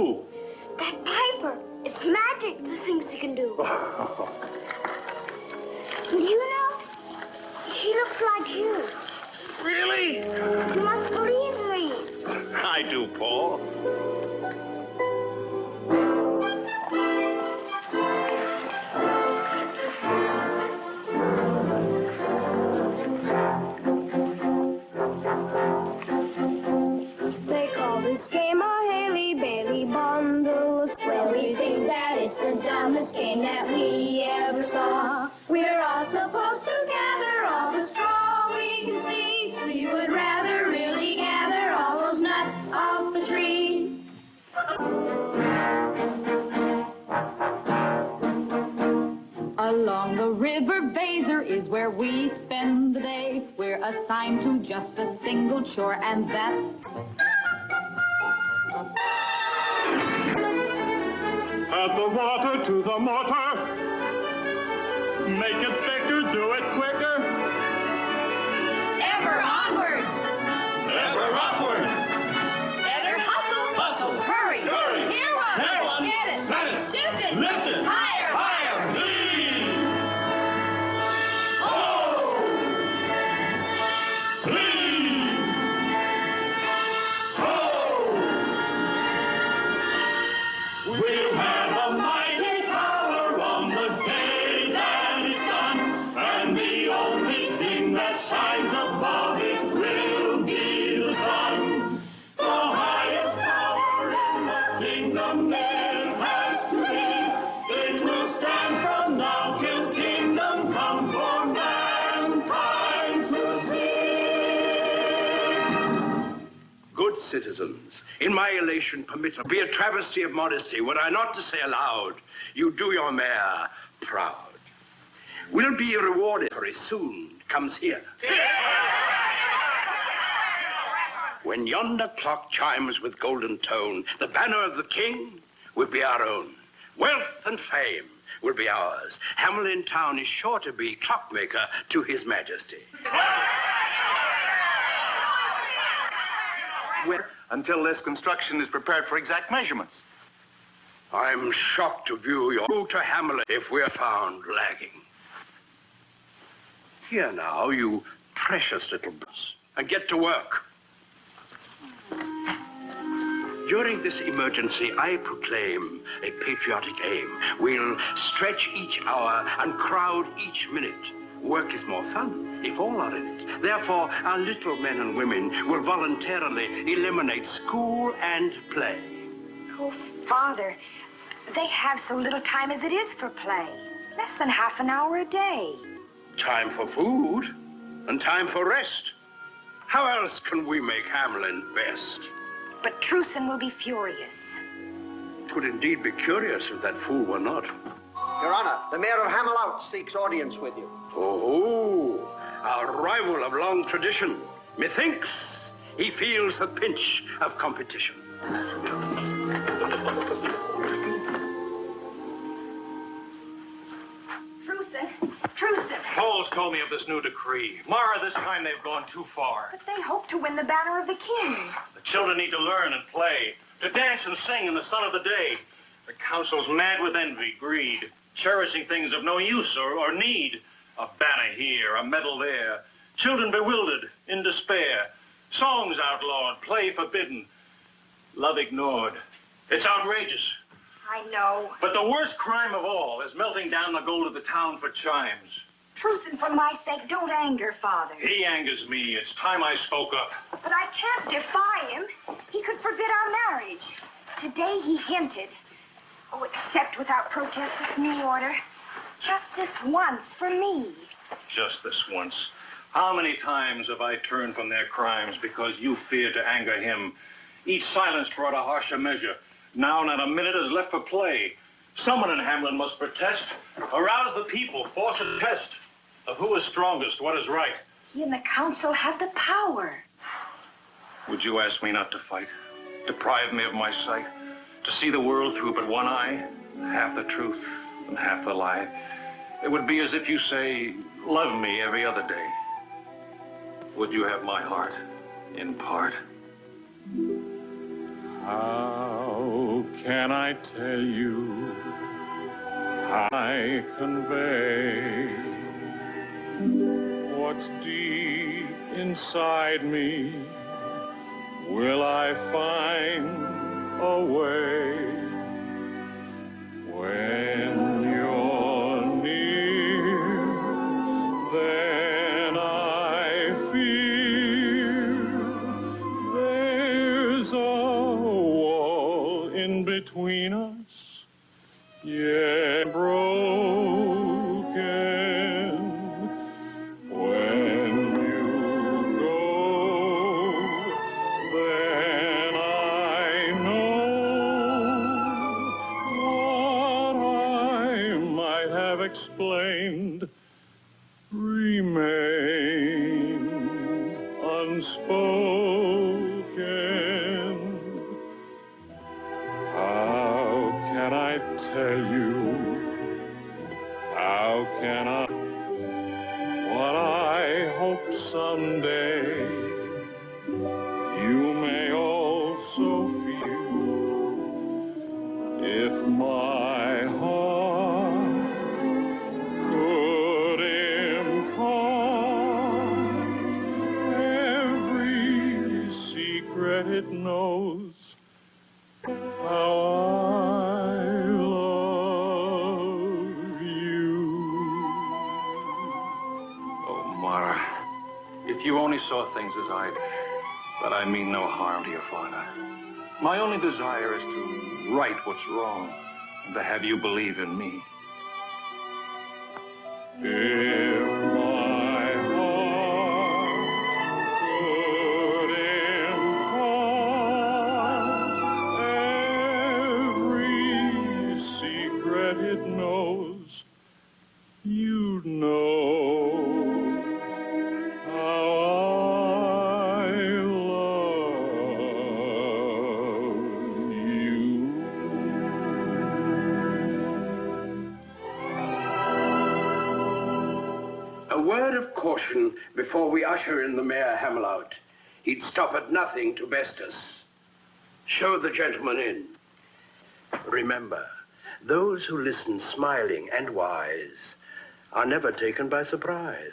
Who? That Piper. It's magic, the things he can do. You know, he looks like you. Really? You must believe me. I do, Paul. They call this game a Haley-Bailey bundle. Well, we think that it's the dumbest game that we ever saw. We're all supposed to gather all the straw we can see. We would rather really gather all those nuts off the tree. Along the river Baser is where we spend the day. We're assigned to just a single chore, and that's... Add the water to the mortar. Make it thicker, do it quicker. Ever onward! Ever upward. Better hustle! Hustle. Hurry! Hurry. Hear one! Hear one. Get it! Set it. Shift it! Lift it. Higher! Higher. Please. Oh. Please. Oh. We'll have a mighty power on the day that is done, and the only thing that shines above it will be the sun. The highest power in the kingdom there has to be. It will stand from now till kingdom come for mankind to see. Good citizens, in my elation permit be a travesty of modesty, were I not to say aloud, you do your mayor proud. Will be rewarded very soon, comes here. When yonder clock chimes with golden tone, the banner of the king will be our own. Wealth and fame will be ours. Hamelin town is sure to be clockmaker to his majesty. Until this construction is prepared for exact measurements. I'm shocked to view your move to Hamelin if we're found lagging. Here now, you precious little bits, and get to work. During this emergency, I proclaim a patriotic aim. We'll stretch each hour and crowd each minute. Work is more fun if all are in it. Therefore, our little men and women will voluntarily eliminate school and play. Oh, Father, they have so little time as it is for play. Less than half an hour a day. Time for food and time for rest. How else can we make Hamelin best? But Truson will be furious. It would indeed be curious if that fool were not. Your Honor, the Mayor of Hamelout seeks audience with you. Oh, a rival of long tradition. Methinks he feels the pinch of competition. Truson. Paul's told me of this new decree. Mara, this time they've gone too far. But they hope to win the banner of the king. The children need to learn and play, to dance and sing in the sun of the day. The council's mad with envy, greed, cherishing things of no use or need. A banner here, a medal there. Children bewildered, in despair. Songs outlawed, play forbidden. Love ignored. It's outrageous. I know. But the worst crime of all is melting down the gold of the town for chimes. Truson, for my sake, don't anger Father. He angers me. It's time I spoke up. But I can't defy him. He could forbid our marriage. Today he hinted. Oh, accept without protest this new order. Just this once for me. Just this once. How many times have I turned from their crimes because you feared to anger him? Each silence brought a harsher measure. Now not a minute is left for play. Someone in Hamelin must protest, arouse the people, force a test of who is strongest, what is right. He and the council have the power. Would you ask me not to fight? Deprive me of my sight? To see the world through but one eye? Half the truth and half the lie. It would be as if you say, love me every other day. Would you have my heart in part? How can I tell you, I convey what's deep inside me? Will I find a way when you're near? Then I feel there's a wall in between us. Yeah, broken. When you go, then I know what I might have explained remain unspoken. How can I tell you? How can I? What I hope someday you may also feel. If my heart could impart every secret it knows, how I love you. Oh, Mara, if you only saw things as I do, but I mean no harm to your father. My only desire is to right what's wrong and to have you believe in me. If my heart could impart every secret it knows, you'd know how I love you. A word of caution before we usher in the Mayor Hammerlout. He'd stop at nothing to best us. Show the gentleman in. Remember, those who listen smiling and wise are never taken by surprise.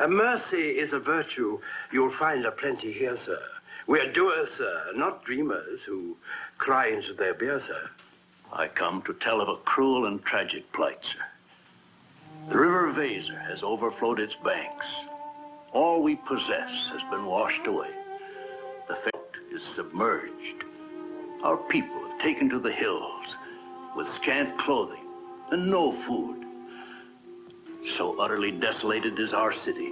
Mercy is a virtue you'll find aplenty here, sir. We're doers, sir, not dreamers who cry into their beer, sir. I come to tell of a cruel and tragic plight, sir. The river Weser has overflowed its banks. All we possess has been washed away. The fort is submerged. Our people have taken to the hills with scant clothing and no food. So utterly desolated is our city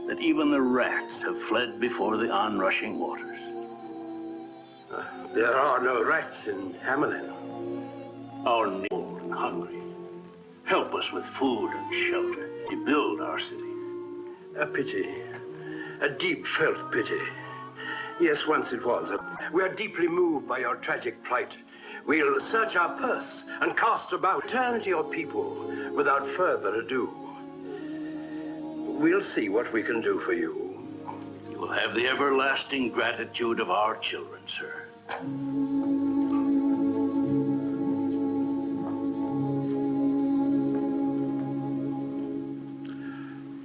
that even the rats have fled before the onrushing waters. There are no rats in Hamelin. Our need old and hungry. Help us with food and shelter to build our city. A pity. A deep-felt pity. Yes, once it was. We are deeply moved by your tragic plight. We'll search our purse and cast about. Return to your people without further ado. We'll see what we can do for you. You will have the everlasting gratitude of our children, sir.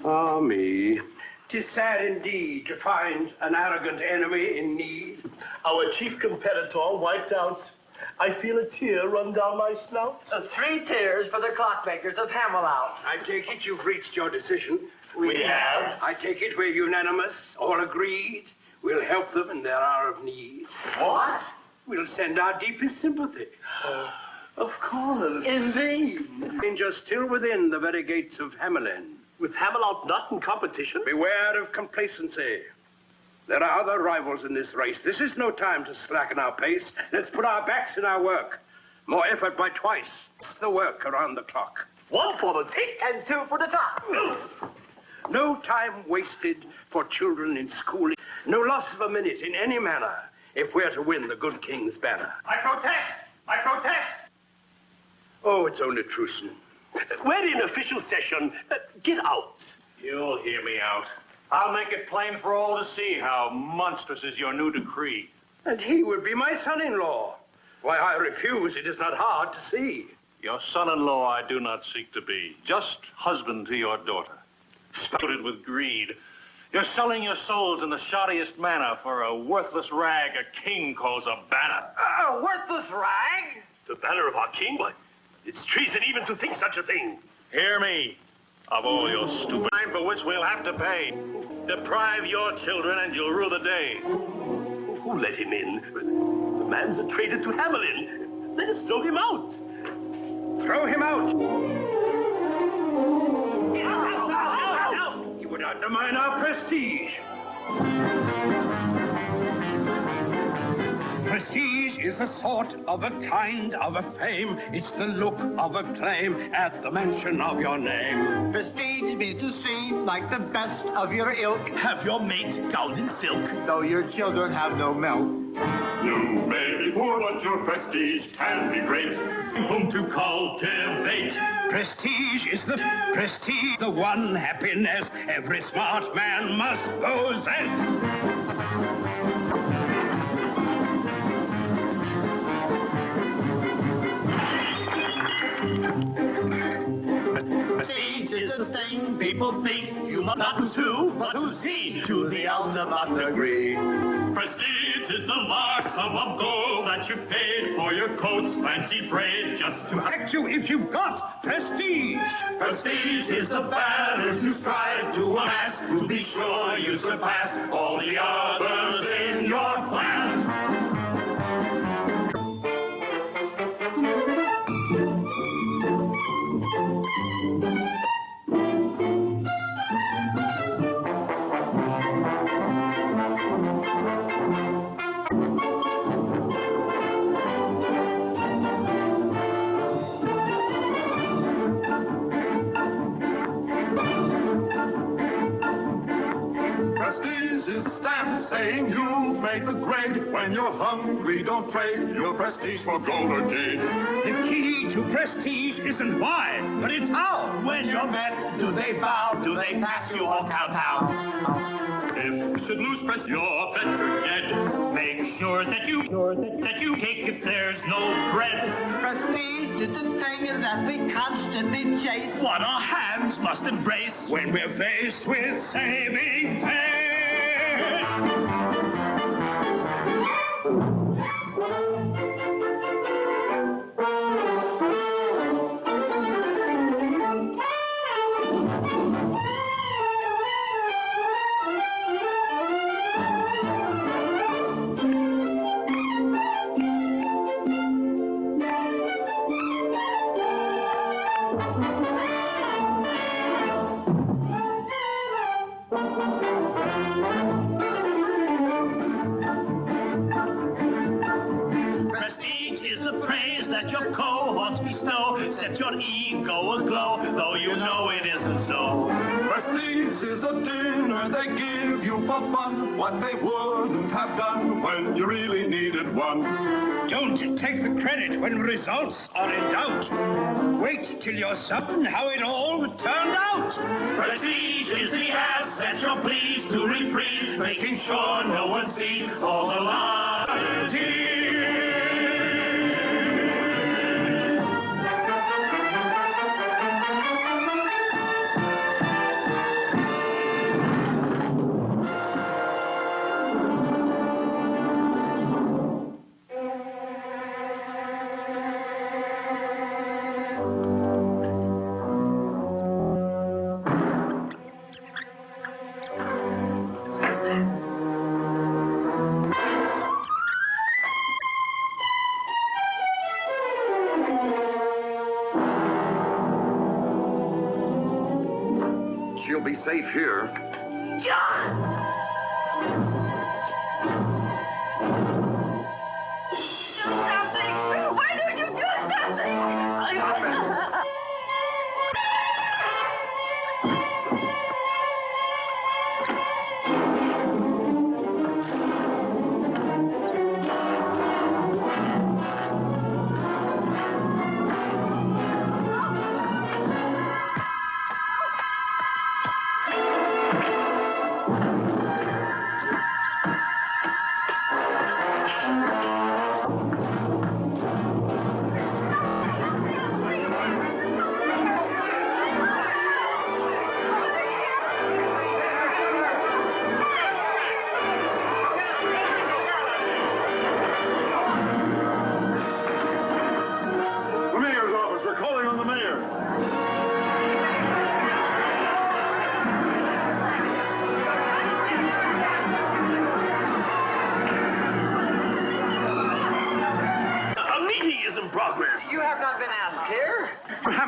Ah, me. 'Tis sad indeed to find an arrogant enemy in need. Our chief competitor wiped out. I feel a tear run down my snout. 3 tears for the clockmakers of Hammerlout. I take it you've reached your decision. We have. I take it we're unanimous, all agreed. We'll help them in their hour of need. What? We'll send our deepest sympathy. Of course. Indeed. Danger still within the very gates of Hamelin. With Hammerlout not in competition? Beware of complacency. There are other rivals in this race. This is no time to slacken our pace. Let's put our backs in our work. More effort by twice the work around the clock. 1 for the tick And 2 for the top. No time wasted for children in schooling. No loss of a minute in any manner if we're to win the good king's banner. I protest! I protest! Oh, it's only Truson. We're in official session. Get out. You'll hear me out. I'll make it plain for all to see how monstrous is your new decree. And he would be my son-in-law. Why I refuse, it is not hard to see. Your son-in-law I do not seek to be. Just husband to your daughter. Spouted with greed. You're selling your souls in the shoddiest manner for a worthless rag a king calls a banner. A worthless rag? The banner of our king? Why, it's treason even to think such a thing. Hear me. Of all your stupid time for which we'll have to pay. Deprive your children and you'll rue the day. Who let him in? The man's a traitor to Hamelin. Let us throw him out. Throw him out! He would undermine our prestige. Prestige is a sort of a kind of a fame. It's the look of a claim at the mention of your name. Prestige be to seem like the best of your ilk. Have your mate gowned in silk. Though your children have no milk. You may be poor, but your prestige can be great. Whom to cultivate. Prestige is the one happiness every smart man must possess. Prestige is the thing people think you must not pursue, but who sees to the ultimate degree. Prestige is the mark of a gold that you paid for your coat's fancy braid just to Protect you if you've got prestige. Prestige is the banner you strive to amass, to be sure you surpass all the others in your class. Saying you've made the grade. When you're hungry, don't trade your prestige for gold or jade. The key to prestige isn't why, but it's how. When you're met, do they bow? Do they pass you or kowtow? If you should lose prestige, you're better dead. Make sure that you take if there's no bread. Prestige is the thing that we constantly chase. What our hands must embrace When we're faced with saving faith. your cohorts bestow, set your ego aglow, though you know it isn't so. Prestige is a dinner they give you for fun, what they wouldn't have done when you really needed one. Don't take the credit when results are in doubt. Wait till you're certain how it all turned out. Prestige is the asset you're pleased to reprise, making sure no one sees all the liabilities. She'll be safe here. John! Do something! Why don't you do something?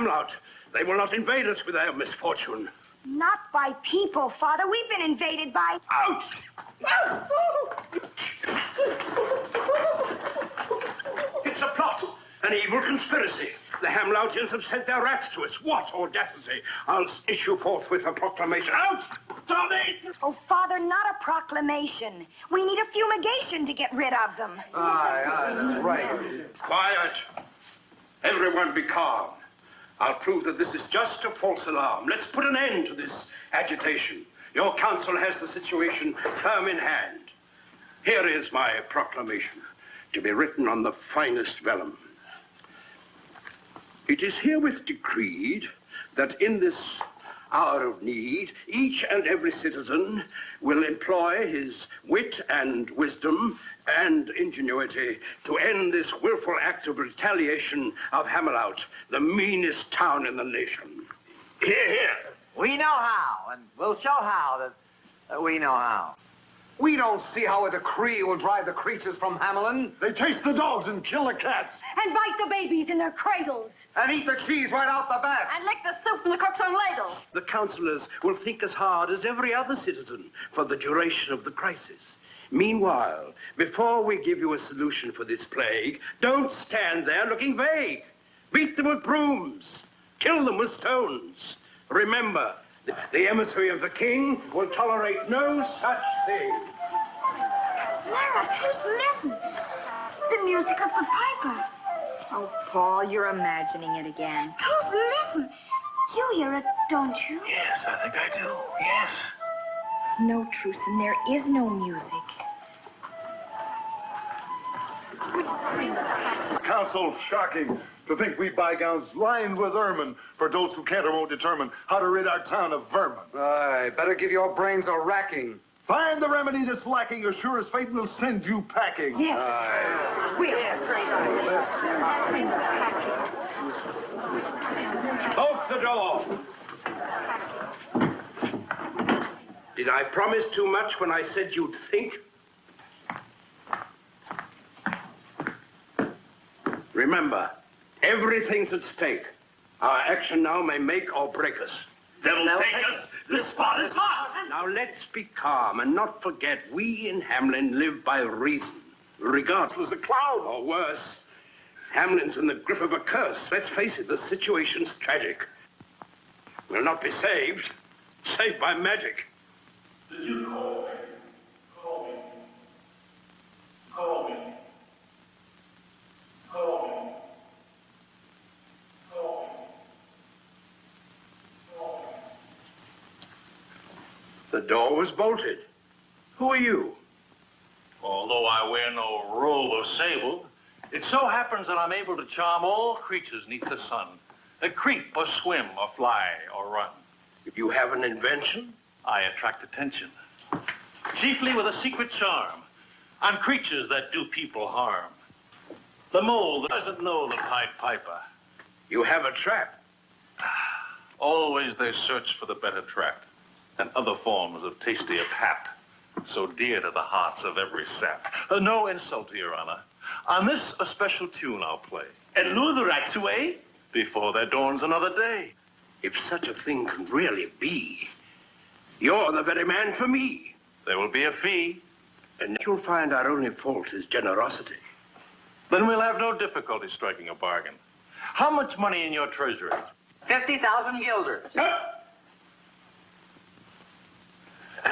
Hamlout. They will not invade us with their misfortune. Not by people, Father. We've been invaded by... Out! It's a plot, an evil conspiracy. The Hamloutians have sent their rats to us. What audacity! I'll issue forthwith a proclamation. Out! Tommy! Oh, Father, not a proclamation. We need a fumigation to get rid of them. Aye, that's right. Quiet. Everyone be calm. I'll prove that this is just a false alarm. Let's put an end to this agitation. Your council has the situation firm in hand. Here is my proclamation, to be written on the finest vellum. It is herewith decreed that in this hour of need, each and every citizen will employ his wit and wisdom and ingenuity to end this willful act of retaliation of Hamlout, the meanest town in the nation. Hear, hear. We know how, and we'll show how that we know how. We don't see how a decree will drive the creatures from Hamelin. They chase the dogs and kill the cats. And bite the babies in their cradles. And eat the cheese right out the back. And lick the soup from the cook's own ladle. The councillors will think as hard as every other citizen for the duration of the crisis. Meanwhile, before we give you a solution for this plague, don't stand there looking vague. Beat them with brooms. Kill them with stones. Remember, the emissary of the king will tolerate no such thing. Lara, just listen. The music of the piper. Oh, Paul, you're imagining it again. Just listen. You hear it, don't you? Yes, I think I do. Yes. No, Truson, there is no music. Council, shocking to think we bygones lined with ermine for those who can't or won't determine how to rid our town of vermin. Aye, better give your brains a racking. Find the remedy that's lacking, or sure as fate will send you packing. Yes. Open the door. Did I promise too much when I said you'd think? Remember, everything's at stake. Our action now may make or break us. Devil take us. This spot is hot. Now let's be calm and not forget we in Hamelin live by reason, regardless of cloud or worse. Hamelin's in the grip of a curse. Let's face it, the situation's tragic. We'll not be saved by magic. Did you call me? Call me. Call me. Call me. Call me. Call me. The door was bolted. Who are you? Although I wear no robe or sable, it so happens that I'm able to charm all creatures neath the sun, that creep or swim or fly or run. You have an invention? I attract attention, chiefly with a secret charm on creatures that do people harm. The mole that doesn't know the Pied Piper. You have a trap. Always they search for the better trap and other forms of tastier pap, so dear to the hearts of every sap. No insult to your honor. On this, a special tune I'll play, and lure the rats away before there dawns another day. If such a thing can really be, you're the very man for me. There will be a fee. And you'll find our only fault is generosity. Then we'll have no difficulty striking a bargain. How much money in your treasury? 50,000 guilders.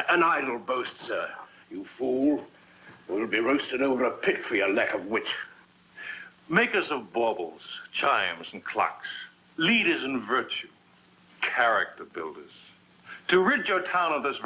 An idle boast, sir. You fool. We'll be roasted over a pit for your lack of wit. Makers of baubles, chimes, and clocks, leaders in virtue, character builders. To rid your town of this